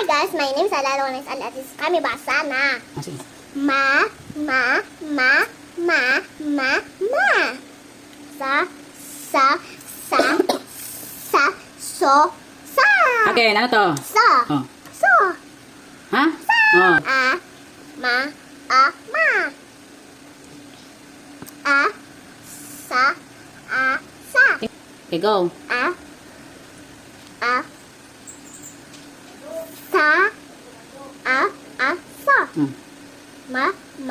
guys, my name is Alalones Alatis. Kami basa na. Sige. Ma. Sa. So. Sa. Okay, ano to? Sa. Oh. So. Ha? Sa. Oh. Ma. Sa. Sa. Okay, go. Sa. Sa. Hmm. Ma. Sa.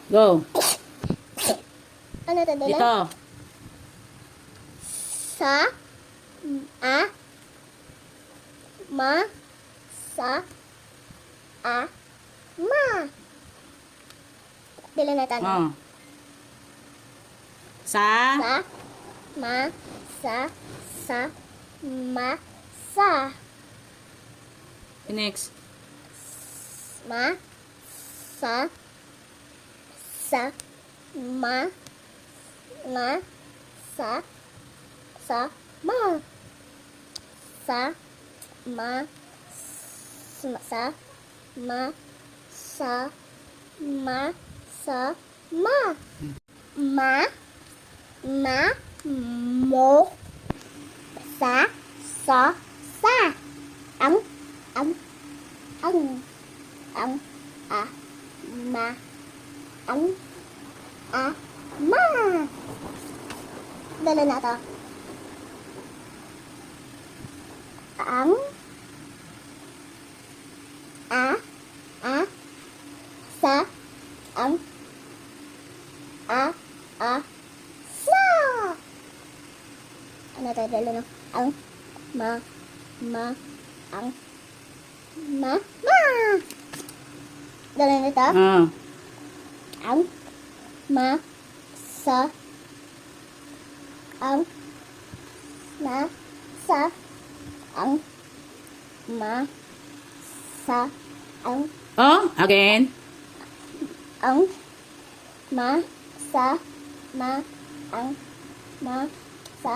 Go. Ano to dala? Dito. Sa. Ma. Dala na tayo. Oh. Sa. Sa. Next. Ma. Sa. Ma. Sa. Ma. Mo. Sa. Ang. Ma. Dala na to. Ang. Sa. Ang. Sa. Ano to dala no? Ang. Ang. Dala na to. Oh. Ang. Sa. Ang. Sa. Ang. Sa. Ang. Oh, again. Ang. Sa. Ang. Sa. Ang. Ang. Sa.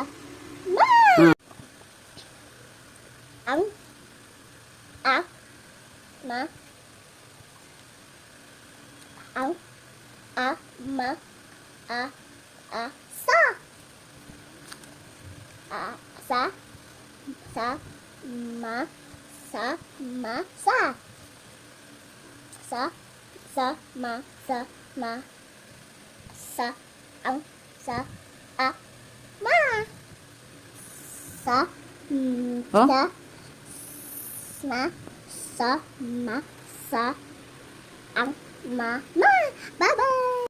Bye bye.